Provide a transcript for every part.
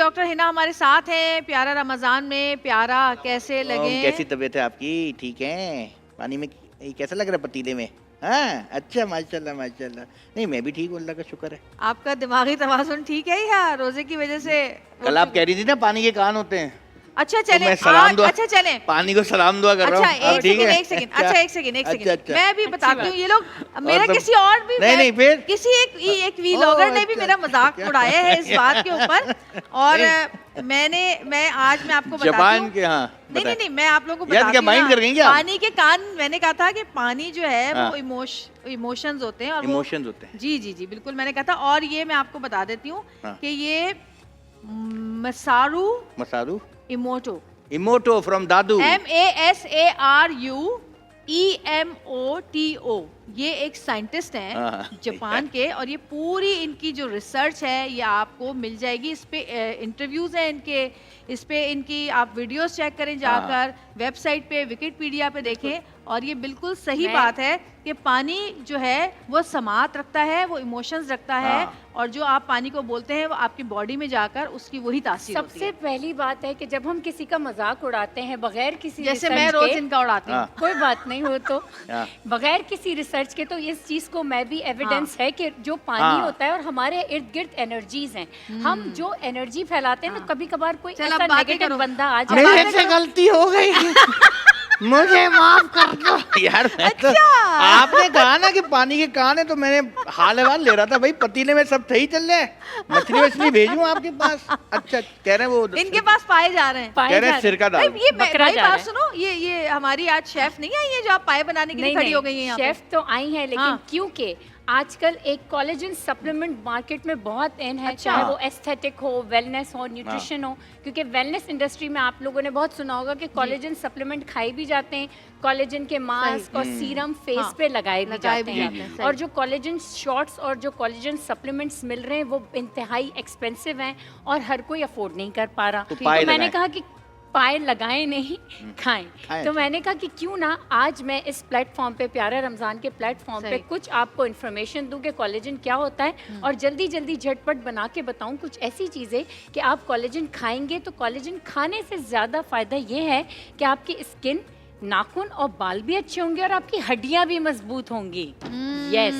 Doctor Hina हमारे साथ हैं प्यारा रमजान में। प्यारा, कैसे लगे? कैसी तबीयत है आपकी? ठीक है? पानी में ये कैसा लग रहा है पतीले में? हाँ, अच्छा, माशाल्लाह माशाल्लाह। नहीं, मैं भी ठीक हूँ, अल्लाह का शुक्र है। आपका दिमागी तवाज़ुन ठीक है या रोजे की वजह से? कल आप कह रही थी ना पानी के कान होते हैं। अच्छा तो चले, मैं सलाम दुआ, अच्छा चले, पानी को सलाम दुआ कर रहा हूँ। अच्छा एक ठीक सेकंड, है? एक सेकंड, अच्छा एक सेकंड, एक सेकंड, अच्छा। मैं भी बताती हूँ। ये लोग मेरा तो- किसी और भी नहीं, फिर किसी एक वीलॉगर ने भी अच्छा, मेरा मजाक उड़ाया है इस बात के ऊपर। और आज मैं आपको बताती जापान हूँ। के, हाँ नहीं नहीं नहीं, मैं आप लोगों को यार, बताती क्या हूँ माइंड ना, कर गई क्या? पानी के कान, मैंने कहा था कि पानी जो है हाँ। वो इमोशंस होते हैं और इमोशंस होते हैं। जी जी जी बिल्कुल, मैंने कहा था। और ये मैं आपको बता देती हूँ हाँ। कि ये मसारू इमोटो, इमोटो फ्रॉम दादू, MASARUEMOTO, ये एक साइंटिस्ट हैं हाँ। जापान के। और ये पूरी इनकी जो रिसर्च है ये आपको मिल जाएगी। इस पे इंटरव्यूज हैं इनके, इस पे इनकी आप वीडियोस चेक करें जाकर, वेबसाइट पे विकिपीडिया पे देखें। और ये बिल्कुल सही बात है कि पानी जो है वो समात रखता है, वो इमोशंस रखता है। और जो आप पानी को बोलते हैं वो आपकी बॉडी में जाकर उसकी वही तासीर होती सबसे है। पहली बात है कि जब हम किसी का मजाक उड़ाते हैं बगैर किसी जैसे रिसर्च मैं रोज के, इनका उड़ाती हूँ। कोई बात नहीं हो तो हाँ। बगैर किसी रिसर्च के, तो इस चीज को मैं भी एविडेंस है कि जो पानी हाँ। होता है और हमारे इर्द गिर्द एनर्जीज हैं, हम जो एनर्जी फैलाते हैं ना, कभी कभार कोई चल, ऐसा अब बातें नेगेटिव करो। बंदा आ अब जाए। बातें से गलती हो गई, मुझे माफ कर दो यार। मैं तो, आपने कहा ना कि पानी के कान है तो मैंने हाल हवाल ले रहा था भाई, पतीले में सब सही चल रहे हैं, मछली वछली भेजूं आपके पास? अच्छा, कह रहे हैं वो इनके पास पाए जा रहे हैं। पाए कह रहे जा हैं सिरका भाई, डाल। ये बकरा भाई जा बात रहा है। सुनो, ये हमारी आज शेफ नहीं आई है जो आप पाए बनाने के लिए खड़ी हो गई है यहाँ पे? शेफ तो आई हैं, लेकिन हाँ। क्योंकि आजकल एक कोलेजन सप्लीमेंट मार्केट में बहुत इन है, अच्छा। चाहे वो एस्थेटिक हो, वेलनेस हो, न्यूट्रिशन हो। क्योंकि वेलनेस इंडस्ट्री में आप लोगों ने बहुत सुना होगा कि कोलेजन सप्लीमेंट खाए भी जाते हैं, कोलेजन के मास्क और सीरम फेस हाँ। पे लगाए भी लगाए जाते भी जाते हैं, हैं। सही। और जो कोलेजन शॉट्स और जो कोलेजन सप्लीमेंट्स मिल रहे हैं वो इंतहाई एक्सपेंसिव हैं और हर कोई अफोर्ड नहीं कर पा रहा। तो तो पाए मैंने लगाएं। कहा कि पाए लगाएं नहीं, खाएं। खाएं। तो मैंने कहा कि क्यों ना आज मैं इस प्लेटफॉर्म पे, प्यारा रमजान के प्लेटफॉर्म पे, सही। कुछ आपको इन्फॉर्मेशन दूं कि कोलेजन क्या होता है और जल्दी जल्दी झटपट बना के बताऊं कुछ ऐसी चीज़ें कि आप कोलेजन खाएंगे तो कोलेजन खाने से ज़्यादा फ़ायदा ये है कि आपकी स्किन, नाखून और बाल भी अच्छे होंगे और आपकी हड्डियां भी मजबूत होंगी। यस,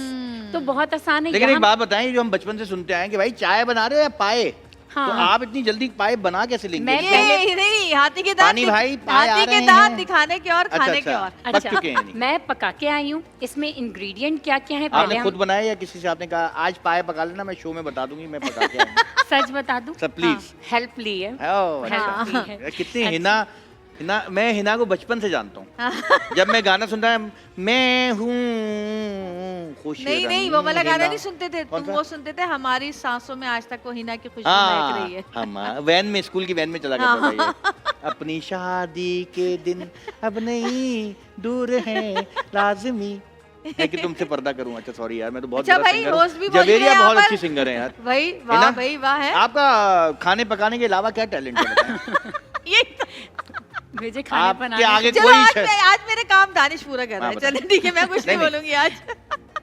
तो बहुत आसान है। लेकिन एक यहाँ- बात बताएं, जो हम बचपन से सुनते आए हैं कि भाई चाय बना रहे हो या पाए, हाँ। तो आप इतनी जल्दी पाए बना कैसे लेंगे? मैं ये पहले- नहीं, हाथी के दांत पानी भाई, पाए आ हाथी के रहे दांत हैं। दिखाने के और खाने के और। पक चुके हैं नहीं। मैं पका के आई हूँ। इसमें इंग्रेडिएंट क्या क्या है पहले आपने हम खुद बनाया या किसी से आपने कहा आज पाए पका लेना, मैं शो में बता दूंगी, मैं पका के आऊंगा? सच बता दूं? सब प्लीज। हेल्प ली है। ओह, अच्छा। हाँ। यार, कितनी हिना मैं हिना को बचपन से जानता हूँ। जब मैं गाना सुनता है, मैं हूँ खुश नहीं, वो वाला गाना हिना। नहीं सुनते थे कौन तुम, सा? वो सुनते थे हमारी सांसों में आज तक वो हिना की खुशबू महक रही है। हम वैन में, स्कूल की वैन में चला करता था ये। अपनी शादी के दिन अब नहीं दूर है लाजमी है कि तुमसे पर्दा करूं। अच्छा सॉरी यार, मैं तो बहुत अच्छा बड़ा भाई, सिंगर होस्ट भी हूं। बोल रहे हैं जवेरिया यहाँ बहुत पर। अच्छी सिंगर है यार। भाई है वाह, ना? भाई वाह है। आपका खाने पकाने के अलावा क्या टैलेंट है बताएं? ये मुझे खाने आपके बनाने आगे चलो, कोई आज मेरे काम दानिश पूरा कर रहा हाँ, है। बताओ। चलो ठीक है, मैं कुछ नहीं नहीं, बोलूंगी आज।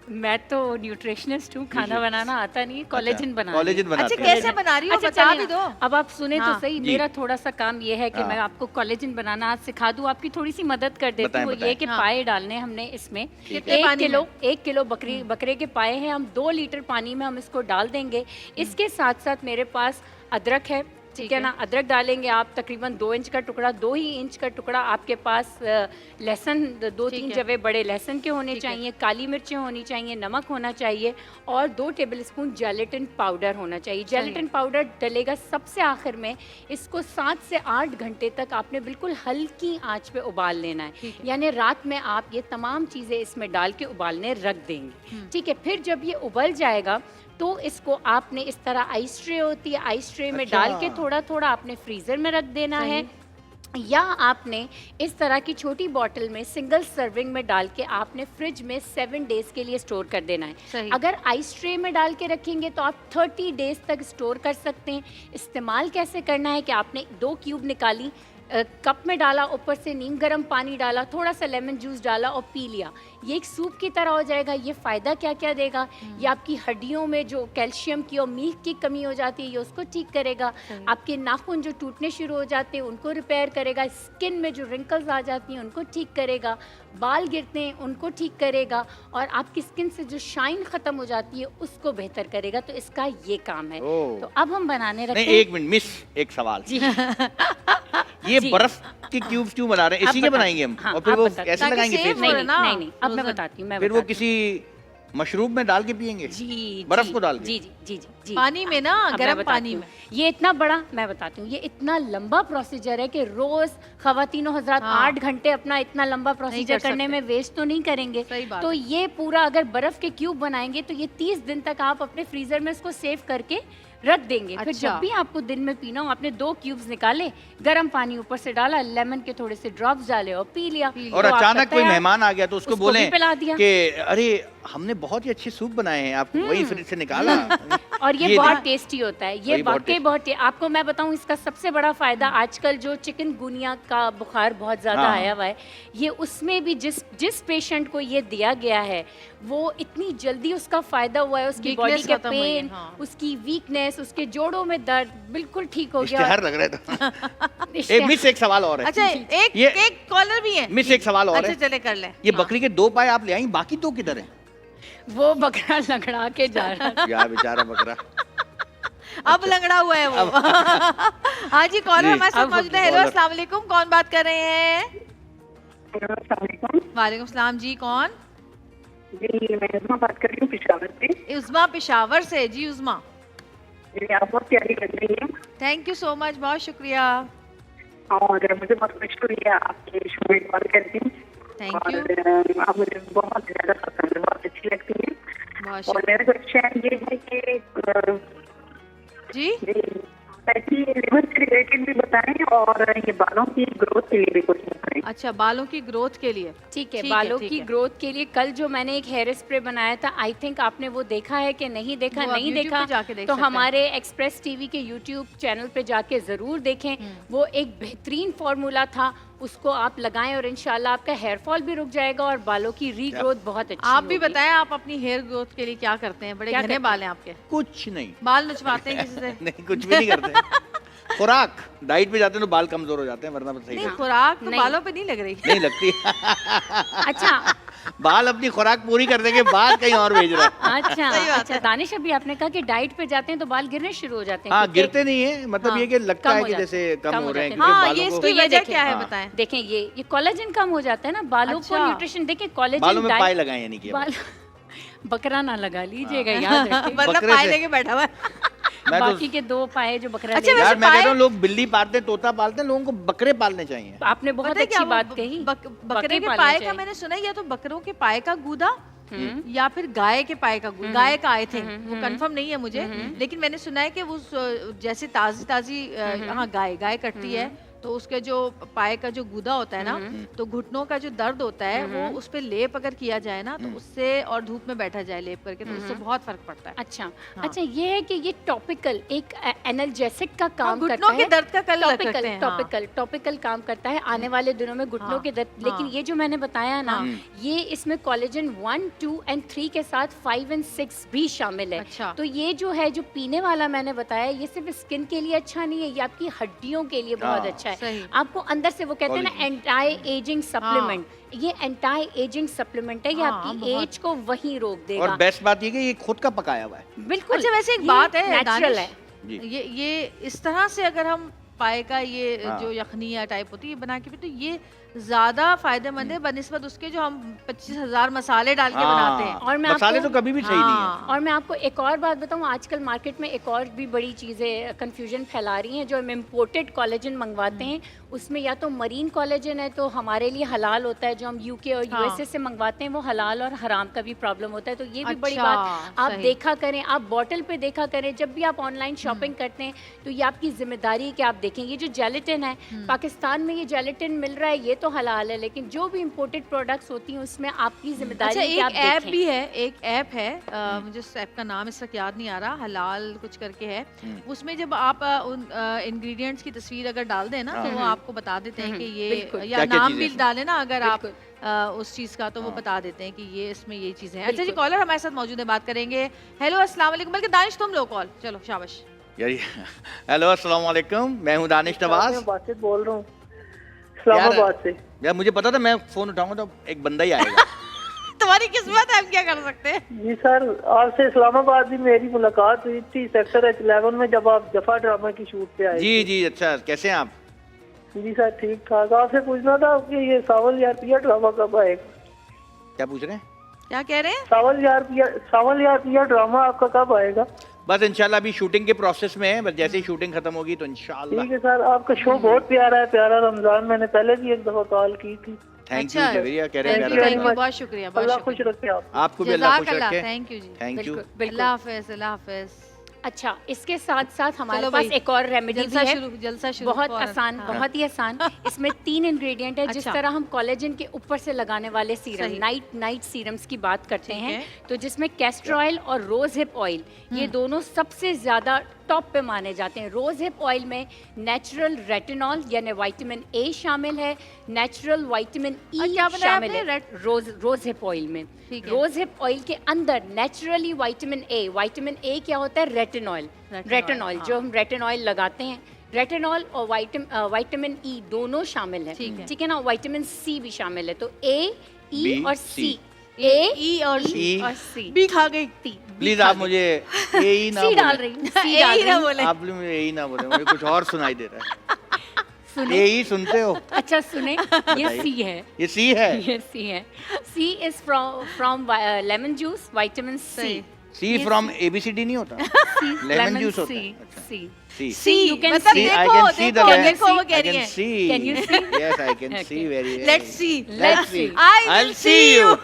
मैं तो न्यूट्रिशनिस्ट हूँ, खाना बनाना आता नहीं, कोलेजन बनाना। कॉलेजन बनाते अच्छा, हैं। कैसे बना रही हो अच्छा, बता चलिए भी दो। अब आप सुने हाँ। तो सही। जी। मेरा थोड़ा सा काम ये है कि हाँ। मैं आपको कोलेजन बनाना आज सिखा दूं, आपकी थोड़ी सी मदद कर देती बताएं, हूँ। वो ये बताएं। कि हाँ। पाए डालने हमने इसमें कितने पानी में? 1 किलो बकरे के पाए हैं, हम 2 लीटर पानी में हम इसको डाल देंगे। इसके साथ साथ मेरे पास अदरक है, ठीक है ना? अदरक डालेंगे आप, तकरीबन 2 इंच का टुकड़ा, 2 ही इंच का टुकड़ा। आपके पास लहसुन 2-3 है। जवे बड़े लहसुन के होने ठीक है। चाहिए, काली मिर्चें होनी चाहिए, नमक होना चाहिए और 2 टेबलस्पून जेलेटिन पाउडर होना चाहिए। जेलेटिन पाउडर डलेगा सबसे आखिर में। इसको 7 से 8 घंटे तक आपने बिल्कुल हल्की आंच पे उबाल लेना ठीक है, है। यानी रात में आप ये तमाम चीज़ें इसमें डाल के उबालने रख देंगे। ठीक है, फिर जब ये उबल जाएगा तो इसको आपने इस तरह आइस ट्रे होती है, आइस ट्रे में अच्छा। डाल के थोड़ा थोड़ा आपने फ्रीज़र में रख देना है, या आपने इस तरह की छोटी बॉटल में सिंगल सर्विंग में डाल के आपने फ्रिज में 7 डेज के लिए स्टोर कर देना है। सही। अगर आइस ट्रे में डाल के रखेंगे तो आप 30 डेज तक स्टोर कर सकते हैं। इस्तेमाल कैसे करना है कि आपने 2 क्यूब निकाली, कप में डाला, ऊपर से नीम गर्म पानी डाला, थोड़ा सा लेमन जूस डाला और पी लिया, ये एक सूप की तरह हो जाएगा। ये फ़ायदा क्या क्या देगा, ये आपकी हड्डियों में जो कैल्शियम की और मीट की कमी हो जाती है ये उसको ठीक करेगा, आपके नाखून जो टूटने शुरू हो जाते हैं उनको रिपेयर करेगा, स्किन में जो रिंकल्स आ जाती हैं उनको ठीक करेगा, बाल गिरते हैं उनको ठीक करेगा, और आपकी स्किन से जो शाइन ख़त्म हो जाती है उसको बेहतर करेगा। तो इसका ये काम है। तो अब हम बनाने रखते हैं। नहीं, एक मिनट मिस, एक सवाल जी ये जी। बर्फ के क्यूब्स क्यों बना रहे हैं? इसी के बनाएंगे हम? हाँ, और फिर आप वो बताते- ऐसे ताकि लगाएंगे सेफ फेस हो में? ना। नहीं नहीं, अब मैं फ्रोजन। बताती हूँ, मैं फिर वो बताती किसी मशरूब में डाल के पियेंगे? हूँ। जी बर्फ जी, को डाल के? जी जी जी जी जी। पानी में ना, अब मैं गर्म बताती पानी हूँ। में। ये इतना बड़ा, मैं बताती हूँ, ये इतना लंबा प्रोसीजर है कि रोज खवातीनों हजरात हाँ। 8 घंटे अपना इतना लंबा प्रोसीजर कर करने सकते। में वेस्ट तो नहीं करेंगे। सही बात तो है। ये पूरा अगर बर्फ के क्यूब बनाएंगे तो ये 30 दिन तक आप अपने फ्रीजर में इसको सेव करके रख देंगे। फिर अच्छा। जब भी आपको दिन में पीना हो, आपने 2 क्यूब्स निकाले, गर्म पानी ऊपर से डाला, लेमन के थोड़े से ड्रॉप्स डाले और पी लिया। और तो आपका अचानक कोई तैयार। मेहमान आ गया तो उसको उसको बोले भी पिला दिया। कि अरे हमने बहुत ही अच्छे सूप बनाए हैं, आप वही फ्रिज से निकाला। और ये ये बहुत नहीं। टेस्टी होता है, ये वही बहुत वाकई बहुत आपको मैं बताऊं इसका सबसे बड़ा फायदा, आजकल जो चिकनगुनिया का बुखार बहुत ज्यादा हाँ। आया हुआ है, ये उसमें भी जिस पेशेंट को ये दिया गया है वो इतनी जल्दी उसका फायदा हुआ है, उसकी बॉडी Weakness के खत्म हुई है, पेन, हाँ। उसके वीकनेस, उसके जोड़ों में दर्द बिल्कुल ठीक हो गया। इश्तेहार लग रहा है तो। इश्तेहार- मिस एक सवाल और है। अच्छा, एक ये- एक कॉलर भी है। मिस एक सवाल और अच्छा है। चले कर ले। ये बकरी के 2 पाए आप ले आई, बाकी 2 किधर हैं? वो बकरा लगड़ा के जा रहा है। यार बेचारा बकरा। अब लंगड़ा हुआ है वो। हाँ जी, कॉलर जी। हमारे साथ अब मौजूद है। Hello, caller. अस्सलाम वालेकुम, कौन बात कर रहे हैं? वालेकुम वालेकुम सलाम जी, कौन? जी, मैं उस्मा बात कर रही हूँ पेशावर से। उज़मा पेशावर से। जी उज़मा, जी, आप बहुत प्यारी लग रही हैं थैंक यू सो मच, बहुत शुक्रिया। और मुझे बहुत खुशी हुई है आपके शो में कॉल करके। Thank you. और आप मुझे बहुत ज्यादा पसंद है, बहुत अच्छी लगती हैं। बहुत और शुक्रिया। मेरा क्वेश्चन ये है कि जी ताकि लिवर से रिलेटेड भी बताएं और ये बालों की ग्रोथ के लिए भी कुछ बताएं। अच्छा, बालों की ग्रोथ के लिए। ठीक है, ठीक है, बालों ठीक की है। ग्रोथ के लिए कल जो मैंने एक हेयर स्प्रे बनाया था, आई थिंक आपने वो देखा है कि नहीं देखा, वो आप नहीं YouTube देखा पे जाके देख तो सकते हैं। हमारे एक्सप्रेस टीवी के यूट्यूब चैनल पे जाके ज़रूर देखें। वो एक बेहतरीन फार्मूला था, उसको आप लगाएं और इंशाल्लाह आपका हेयर फॉल भी रुक जाएगा और बालों की रीग्रोथ बहुत अच्छी आप भी होगी। बताएं, आप अपनी हेयर ग्रोथ के लिए क्या करते हैं? बड़े क्या घने करते बाल हैं आपके, कुछ नहीं। बाल नचवाते हैं किसी से? नहीं, कुछ भी नहीं करते। खुराक डाइट पे जाते हैं तो बाल कमजोर हो जाते हैं, वरना तो सही नहीं, रहते खुराक तो नहीं। बालों पे नहीं लग रही। हैं। नहीं लगती। अच्छा बाल अपनी खुराक पूरी कर देंगे, बाल कहीं और भेज रहा है। अच्छा सही बात अच्छा है। दानिश, अभी आपने कहा कि डाइट पे जाते हैं तो बाल गिरने शुरू हो जाते हैं। हाँ, क्योंकि- गिरते नहीं है, मतलब हाँ, ये कि लगता कम है हो कि जाते जैसे हैं, कम कम हो हो रहे हैं, जाते हैं। क्योंकि हाँ, बालों ये को इसकी तो ये वजह देखें। क्या है, हाँ। बताएं। देखें, ये कोलेजन कम हो जाता है ना बालों को, अच्छा। न्यूट्रिशन देखें कोलेजन बालों में डाइट- पाए लगाए यानी कि बाल बकरा ना लगा लीजिएगा, याद रखिए। मतलब बकरे पाए से- लेके बैठा हुआ है। मैं तो बाकी के 2 पाए जो बकरा अच्छा, ले वैसे यार मैं कह पाए- रहा हूँ, लोग बिल्ली पालते हैं, तोता पालते हैं, लोगों को बकरे पालने चाहिए। आपने बहुत पता है क्या, अच्छी वो बात कही। बकरे वाकई के पालने पाए का चाहिए। मैंने सुना है, या तो बकरों के पाए का गूदा या फिर गाय के पाए का गूदा, गाय का आए थे, वो कंफर्म नहीं है मुझे, लेकिन मैंने सुना है कि वो जैसे ताजी ताजी हाँ गाय कटती है तो उसके जो पाए का जो गूदा होता है ना, तो घुटनों का जो दर्द होता है वो उस पे लेप अगर किया जाए ना तो उससे, और धूप में बैठा जाए लेप करके, तो उससे बहुत फर्क पड़ता है। अच्छा हाँ। अच्छा, ये है कि ये टॉपिकल एक एनर्जेसिक का हाँ, काम घुटनों करता के है। दर्द का कल टॉपिकल करते हैं, हाँ। टॉपिकल काम करता है आने वाले दिनों में घुटनों हाँ, के दर्द। लेकिन हाँ। ये जो मैंने बताया ना, ये इसमें कोलेजन 1, 2 और 3 के साथ 5 और 6 भी शामिल है। अच्छा। तो ये जो है, जो पीने वाला मैंने बताया, ये सिर्फ स्किन के लिए अच्छा नहीं है, ये आपकी हड्डियों के लिए बहुत हाँ, अच्छा है। सही। आपको अंदर से, वो कहते हैं ना, एंटी एजिंग सप्लीमेंट, ये एंटी एजिंग सप्लीमेंट है, ये हाँ, आपकी बहुत। एज को वहीं रोक और देगा। बेस्ट बात ये कि ये खुद का पकाया हुआ है। बिल्कुल। अच्छा, वैसे एक ये बात है नेचुरल दानिश, है। जी। ये इस तरह से अगर हम पाए का ये हाँ। जो यखनिया टाइप होती है बना के भी, तो ये ज्यादा फायदेमंद है बनस्बत उसके जो हम 25,000 मसाले डाल के बनाते हैं। और मैं मसाले आपको- तो कभी भी सही नहीं हाँ। और मैं आपको एक और बात बताऊं, आजकल मार्केट में एक और भी बड़ी चीज़ें कंफ्यूजन फैला रही हैं। जो हम इम्पोर्टेड कोलेजन मंगवाते हैं उसमें या तो मरीन कोलेजन है तो हमारे लिए हलाल होता है, जो हम यूके और हाँ। यूएसए से मंगवाते हैं वो हलाल और हराम का भी प्रॉब्लम होता है। तो ये भी बड़ी अच्छा, बात आप सही। देखा करें, आप बॉटल पे देखा करें। जब भी आप ऑनलाइन शॉपिंग करते हैं तो ये आपकी जिम्मेदारी है कि आप देखें ये जो जेलेटिन है, पाकिस्तान में ये जेलेटिन मिल रहा है, ये तो हलाल है, लेकिन जो भी इंपोर्टेड प्रोडक्ट्स होती हैं उसमें आपकी जिम्मेदारी अच्छा, है कि आप एक ऐप देखें। भी है, एक ऐप है, मुझे उस ऐप का नाम इस वक्त याद नहीं आ रहा, हलाल कुछ करके है। उसमें जब आप उन इंग्रेडिएंट्स की तस्वीर अगर डाल दें ना, तो वो आपको बता देते हैं कि ये, बिल्कुल। या क्या-क्या नाम चीज़ें भी इसमें? डालें ना अगर आप बिल्कुल। उस चीज़ का, तो वो बता देते हैं कि ये इसमें ये चीज़ें हैं। अच्छा जी, बिल्कुल। कॉलर हमारे साथ मौजूद है, बात करेंगे। हेलो, अस्सलाम वालेकुम। बल्कि दानिश तुम लो कॉल, चलो शाबाश। यार हेलो अस्सलाम वालेकुम, मैं हूँ दानिश नवाज। मैं बासित बोल रहा हूँ इस्लामाबाद से। यार मुझे पता था मैं फोन उठाऊंगा तो एक बंदा ही आएगा। तुम्हारी किस्मत है, हम क्या कर सकते हैं। जी सर, आपसे इस्लामाबाद भी मेरी मुलाकात हुई थी सेक्टर H11 में, जब आप जफा ड्रामा की शूट पे आए जी जी, अच्छा कैसे हैं आप? थे। जी सर, ठीक ठाक। आपसे पूछना था कि ये सावन यार पिया ड्रामा कब आएगा? क्या पूछ रहे हैं? क्या कह रहे हैं? सावन यार पिया ड्रामा आपका कब आएगा? बस इंशाल्लाह अभी शूटिंग के प्रोसेस में है, बस जैसे ही शूटिंग खत्म होगी तो इंशाल्लाह। ठीक है सर, आपका शो बहुत प्यारा है, प्यारा रमजान। मैंने पहले भी एक दफा कॉल की थी। थैंक यू अच्छा। शुक्रिया, कह रहे हैं Thank प्यारा you रमजान। very much। बहुत शुक्रिया, बहुत अल्लाह खुश शुक्रिया। रखे आप। आपको भी अल्लाह खुश जज़ाकल्लाह, रखे। थैंक यू जी। Thank you. बिल्कुल बिल्कुल। अल्लाह हाफिज़, अल्लाह हाफिज़। अच्छा, इसके साथ साथ हमारे चलो पास भाई, एक और रेमेडी भी जलसा है, शुरू, जलसा शुरू। बहुत फौरन। आसान, हाँ। बहुत ही आसान। इसमें 3 इंग्रेडिएंट है। जिस अच्छा। तरह हम कोलेजन के ऊपर से लगाने वाले सीरम, सही। नाइट सीरम्स की बात करते ठीक हैं, है। तो जिसमें कैस्टर ऑयल और रोज हिप ऑयल, ये दोनों सबसे ज्यादा टॉप पे माने जाते हैं। रोज हिप ऑयल में नेचुरल रेटिनॉल यानी विटामिन ए शामिल है, नेचुरल विटामिन और ई क्या बनाया शामिल आपने? है रोज हिप ऑयल में। ठीक है। रोज हिप ऑयल के अंदर नेचुरली विटामिन ए क्या होता है? रेटिनॉल। रेटिनॉल जो हम रेटिनॉल लगाते हैं, रेटिनॉल और विटामिन ई दोनों शामिल है। ठीक है। ना, विटामिन सी भी शामिल है। तो ए, ई B, और C। सी, ई और E और सी। बी खा गई। प्लीज आप मुझे ए ही ना सी डाल बोले। रही हूँ, सी ए डाल ही रही ना हूँ। बोले। आप लोग मुझे ए ही ना बोले, मुझे कुछ और सुनाई दे रहा है। सुने, ए ही सुनते हो? अच्छा सुने, ये सी है, ये सी है। ये सी है। C is from lemon juice, vitamin C. C from ABCD नहीं होता? लेमन जूस होता है। अच्छा। सी। सी सी, You can मतलब see, I देखो, can see the देखो, way- देखो, वो कह I रही can है। see. Can you see? Yes, I can Okay. see very well. Let's see. Let's see. I'll see you.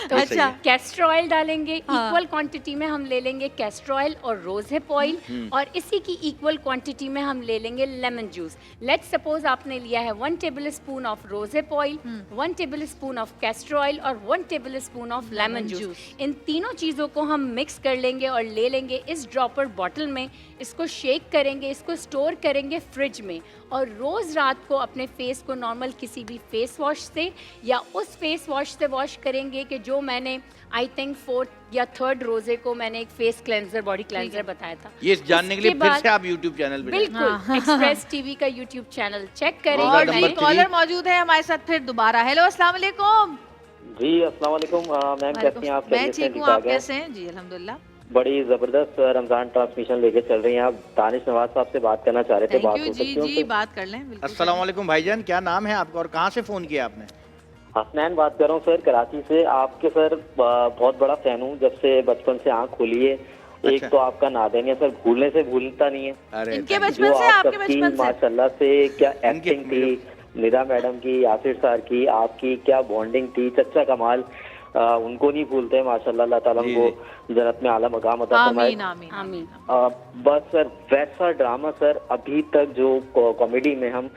तो ये अच्छा, सही है। कैस्टर ऑयल डालेंगे, हाँ। इक्वल क्वांटिटी में हम ले लेंगे कैस्टर ऑयल और रोज हिप ऑयल, और इसी की इक्वल क्वांटिटी में हम ले लेंगे लेमन जूस। लेट्स सपोज आपने लिया है 1 tablespoon of rose hip oil, 1 tablespoon of castor oil और 1 tablespoon of lemon juice. इन तीनों चीज़ों को हम मिक्स कर लेंगे और ले लेंगे इस ड्रॉपर बॉटल में, इसको शेक करेंगे, इसको स्टोर करेंगे फ्रिज में, और रोज़ रात को अपने फेस को नॉर्मल किसी भी फेस वॉश से या उस फेस वॉश से वॉश करेंगे कि जो मैंने आई थिंक 4th या 3rd रोजे को मैंने एक फेस क्लेंजर, बॉडी क्लेंजर बताया था। ये जानने के लिए उसके फिर बाद- से आप YouTube चैनल पे जाएं। बिल्कुल, एक्सप्रेस टीवी का यूट्यूब चैनल चेक करें। रोज़ा और नंबर जी, 3। कॉलर मौजूद है हमारे साथ फिर दोबारा। हेलो, अस्सलाम वालेकुम। जी अस्सलाम वालेकुम मैम, कैसी हैं आप? मैं खैरियत से? ठीक हूँ, ठीक आप ठाक हैं? कैसे हैं? जी अल्हम्दुलिल्लाह। बड़ी जबरदस्त रमजान ट्रांसमिशन लेके चल रही हैं आप। दानिश नवाज साहब से बात करना चाह रहे थे, थैंक बात यू हो जी, सकती है जी उनसे? बात कर लें, बिल्कुल। अस्सलाम वालेकुम भाईजान, क्या नाम है आपका और कहाँ से फोन किया आपने? हसनैन बात कर रहा हूँ सर, कराची से। आपके सर बहुत बड़ा फैन हूँ, जब से बचपन से आँख खुली है। एक अच्छा। तो आपका नादनिया सर भूलने से भूलता नहीं है। अरे इनके thank you। बचपन जो से, आप आपके सबकी बचपन से। माशाल्लाह से क्या इनके- एक्टिंग थी, निदा मैडम की, यासिर सर की, आपकी क्या बॉन्डिंग थी, चच्चा कमाल, उनको नहीं भूलते हैं माशाल्लाह। अल्लाह ताला जी, उनको जन्नत में आला मकाम अता फरमाए। आमीन आमीन आमीन। बस सर वैसा ड्रामा सर अभी तक जो कॉमेडी में हम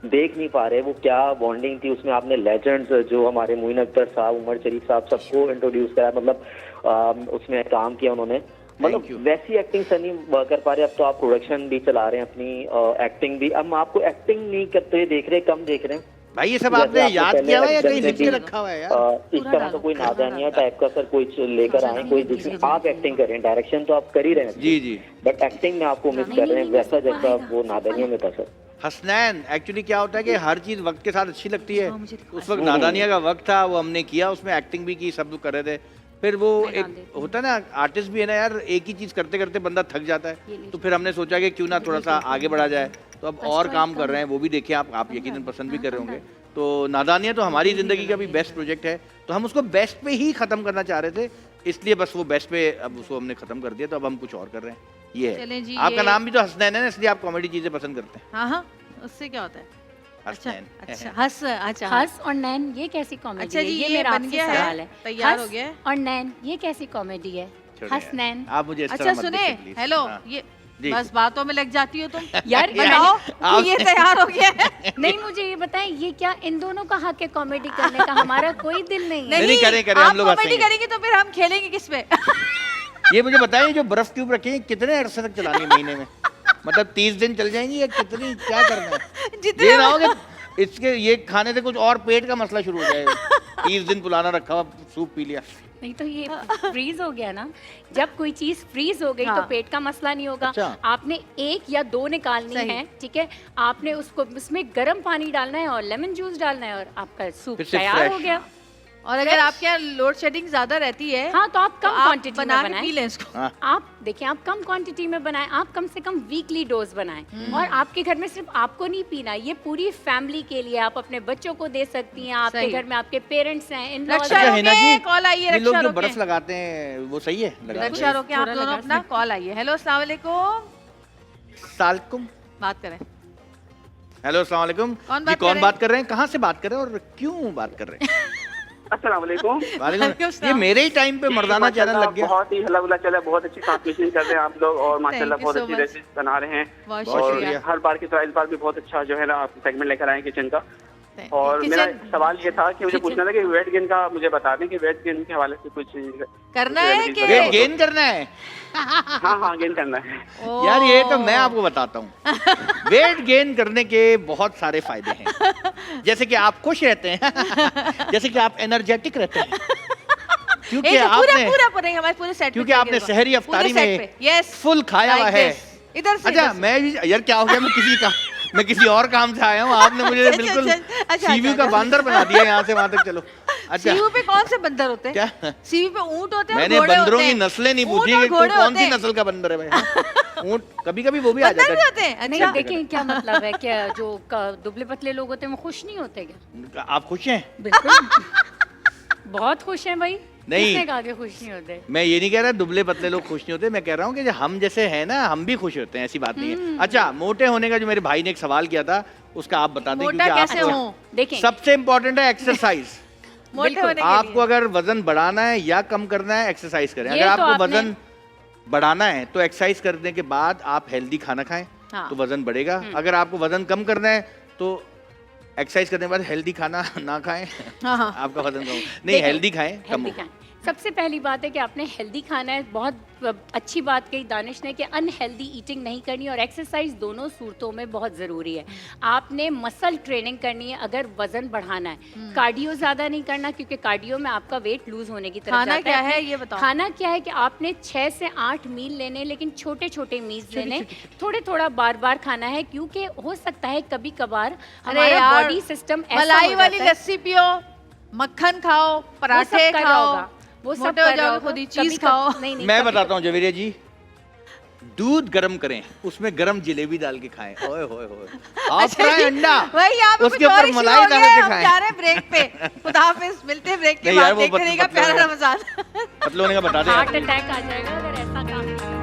देख नहीं पा रहे, वो क्या बॉन्डिंग थी उसमें। आपने लेजेंड्स जो हमारे मोइन अख्तर साहब, उमर शरीफ साहब, सबको इंट्रोड्यूस करा, मतलब उसमें काम किया उन्होंने। मतलब you. वैसी एक्टिंग सर नहीं कर पा रहे। अब तो आप प्रोडक्शन भी चला रहे हैं अपनी, एक्टिंग भी। अब आपको एक्टिंग नहीं करते देख रहे, कम देख रहे हैं। भाई ये सब जैसे आपने आपने याद पहले किया हुआ या अक्सर कहीं से लिख के भी, रखा हुआ है यार? इस तरह का कोई नादानिया टाइप का सर कोई लेकर आए, कोई जिसमें आप एक्टिंग कर रहे हैं। डायरेक्शन तो आप कर ही रहे हैं जी जी। बट एक्टिंग में आपको मिस कर रहे हैं, वैसा जैसा वो नादानिया में था सर। हसनैन, एक्चुअली क्या होता है कि हर चीज़ वक्त के साथ अच्छी लगती है। उस वक्त नादानिया का वक्त था, वो हमने किया, उसमें एक्टिंग भी की, सब लोग कर रहे थे। फिर वो एक होता है ना, आर्टिस्ट भी है ना यार, एक ही चीज़ करते करते बंदा थक जाता है। तो फिर हमने सोचा कि क्यों ना थोड़ा सा आगे बढ़ा जाए। तो अब और काम कर रहे हैं, वो भी देखिए आप यकीनन पसंद भी कर रहे होंगे। तो नादानिया तो हमारी ज़िंदगी का भी बेस्ट प्रोजेक्ट है, तो हम उसको बेस्ट पे ही ख़त्म करना चाह रहे थे, इसलिए बस वो बेस्ट पे अब उसको हमने ख़त्म कर दिया। तो अब हम कुछ और कर रहे हैं। ये चलें है जी, आपका ये- नाम भी तो हसनैन है ना, इसलिए आप कॉमेडी चीज़ें पसंद करते हैं। हाँ हाँ, उससे क्या होता है? अच्छा हसनैन। अच्छा, हस, अच्छा हस और नैन ये कैसी कॉमेडी अच्छा है? जी, ये ये मेरा बन आपसे गया है, सवाल है। तैयार हस हो गया है। और नैन ये कैसी कॉमेडी है? छोड़ो हस यार, नैन। आप मुझे इस अच्छा तरह मत सुने, देखिए, please। हेलो, हाँ। जी। बस बातों में लग जाती हो तुम। यार बताओ आप- कि ये तैयार हो गया है। नहीं, मुझे ये बताएं, ये क्या इन दोनों का हक है कॉमेडी करने का? हमारा कोई दिल नहीं है। नहीं, करें, आप हम लोग कॉमेडी हंसेंगे। करेंगे तो फिर हम खेलेंगे किस पे? ये मुझे बताइए, जो बर्फ क्यूब रखी है कितने अरसे तक चलानी है महीने में? मतलब 30 दिन चल जाएंगी या कितनी, क्या करना है? जितने ये ना हो कि इसके ये खाने से कुछ और पेट का मसला शुरू हो जाएगा। 30 दिन पुराना रखा हुआ सूप पी लिया। नहीं तो ये फ्रीज हो गया ना। जब कोई चीज फ्रीज हो गई तो हाँ। पेट का मसला नहीं होगा। अच्छा। आपने 1 या 2 निकालनी सही। है, ठीक है, आपने उसको उसमें गर्म पानी डालना है और लेमन जूस डालना है और आपका सूप फिर से तैयार fresh। हो गया। और अगर आपके यहाँ लोड शेडिंग ज्यादा रहती है, हाँ, तो आप कम आप क्वांटिटी में बना के बनाएं। पी लें इसको। हाँ। आप देखिए, आप कम क्वांटिटी में बनाएं, आप कम से कम वीकली डोज बनाएं। और आपके घर में सिर्फ आपको नहीं पीना, ये पूरी फैमिली के लिए, आप अपने बच्चों को दे सकती हैं। आपके सही। घर में आपके पेरेंट्स हैं, इन रक्षा अच्छा रोके, हिना जी, कॉल आई है, ये लोग रक्षा जो रोके। बर्फ लगाते हैं वो सही है? लगाते रक्षा रोके, आप थोड़ा दोनों लगा अपना कॉल आई है। हेलो, अस्सलाम वालेकुम, सालकुम। बात करें। हेलो, अस्सलाम वालेकुम। कौन जी, बात कर कौन रहे बात कर रहे हैं? कहाँ से बात कर रहे हैं और क्यों बात कर रहे हैं? अस्सलाम वालेकुम। वालेकुम। वालेकुम ये सलाम। मेरे ही टाइम पे मर्दाना चैनल माशाल्लाह, लग गया। बहुत ही हल्ला गुल्ला चला, बहुत अच्छी ट्रांसमिशन कर रहे हैं आप लोग और माशाल्लाह Thank you बहुत so अच्छी much। रेसिपी बना रहे हैं। बहुत बहुत और शुक्रिया। हर बार की तरह इस बार भी बहुत अच्छा जो है ना आप सेगमेंट लेकर आए किचन का। Thank और you। मेरा किचन सवाल ये था कि मुझे किचन- पूछना था कि वेट गेन का मुझे बता दें कि वेट गेन के हवाले से कुछ करना है remedies कि- वगैरह वेट हो गेन करना है? तो- हाँ गेन करना है। यार ये तो मैं आपको बताता हूँ। वेट गेन करने के बहुत सारे फायदे हैं। जैसे कि आप खुश रहते हैं, जैसे कि आप एनर्जेटिक रहते हैं, क्योंकि पूरा आपने पूरा पूरे हमारे पूरे सेट क्योंकि आपने सहरी अफ्तारी में यस फुल खाया हुआ है। इधर से अच्छा, इधर से। मैं भी यार क्या हो गया, मैं किसी और काम से आया हूँ, आपने मुझे अच्छा, बिल्कुल अच्छा, सीवी का अच्छा। बांदर बना दिया यहाँ से वहां तक। चलो अच्छा, सीवी पे कौन से बंदर होते हैं? क्या? सीवी पे ऊंट होते हैं और मैंने घोड़े बंदरों होते की हैं। नस्लें नहीं ऊंट पूछी और कि तू घोड़े कौन होते सी हैं। नस्ल का बंदर है भाई। ऊंट कभी कभी वो भी आ बंदर जाता भी है। होते हैं? नहीं, अच्छा। देखिए क्या मतलब है, क्या जो दुबले पतले लोग होते हैं वो खुश नहीं होते क्या? आप खुश हैं? बिल्कुल बहुत खुश हैं भाई। नहीं। किसने कहा कि खुश नहीं होते? मैं ये नहीं कह रहा दुबले पतले लोग खुश नहीं होते, मैं कह रहा हूँ कि जो हम जैसे हैं ना, हम भी खुश होते हैं, ऐसी बात नहीं है। अच्छा, मोटे होने का जो मेरे भाई ने एक सवाल किया था, उसका आप बता दें। मोटा क्योंकि कैसे आपको हो? देखें, सबसे इम्पोर्टेंट है एक्सरसाइज। मोटे बिल्कुल। होने के आपको लिए। अगर वजन बढ़ाना है या कम करना है, एक्सरसाइज करें। ये अगर तो आपको आपने- वजन बढ़ाना है तो एक्सरसाइज करने के बाद आप हेल्दी खाना खाएं, हाँ। तो वजन बढ़ेगा। अगर आपको वजन कम करना है तो एक्सरसाइज करने के बाद हेल्दी खाना ना खाएं, हाँ, हाँ। आपका वजन कम नहीं, देखिए, हेल्दी खाएं, कम हेल्दी होगा। खाएं। सबसे पहली बात है कि आपने हेल्दी खाना है। बहुत अच्छी बात कही दानिश ने कि अनहेल्दी ईटिंग नहीं करनी, और एक्सरसाइज दोनों सूरतों में बहुत ज़रूरी है। आपने मसल ट्रेनिंग करनी है अगर वजन बढ़ाना है। कार्डियो ज़्यादा नहीं करना, क्योंकि कार्डियो में आपका वेट लूज होने की तरफ खाना जाता क्या है ये बताओ? खाना क्या है कि आपने 6 से 8 मील लेने, लेकिन छोटे छोटे मील लेने, थोड़े थोड़ा बार बार खाना है, क्योंकि हो सकता है कभी कभार अरे हमारा यार, बॉडी सिस्टम ऐसा मलाई हो वाली जाता है। लस्सी पियो, मक्खन खाओ, वो सब पराठे कर रहा खाओ, होगा, वो सब मोटे हो कर रहा जाओगे होगा। खुद ही, कभी चीज कभी- खाओ। नहीं, नहीं, मैं कभी बताता हूँ जवेरिया जी, दूध गरम करें, उसमें गरम जलेबी डाल के खाएं। ओए होए होए, हाफ फ्राई अंडा, वही यहाँ पे उसके कुछ और ऊपर issue मलाई हो डाल गया है, के हम खाएं। जा रहे हैं ब्रेक पे। खुदा हाफिज, मिलते हैं ब्रेक के नहीं यार, बाद। वो देखते रहिएगा पतले प्यारा हैं। रमजान। पतले होने का बता दें हार्ट आप। अटैक आ जाएगा अगर ऐसा काम नहीं करें।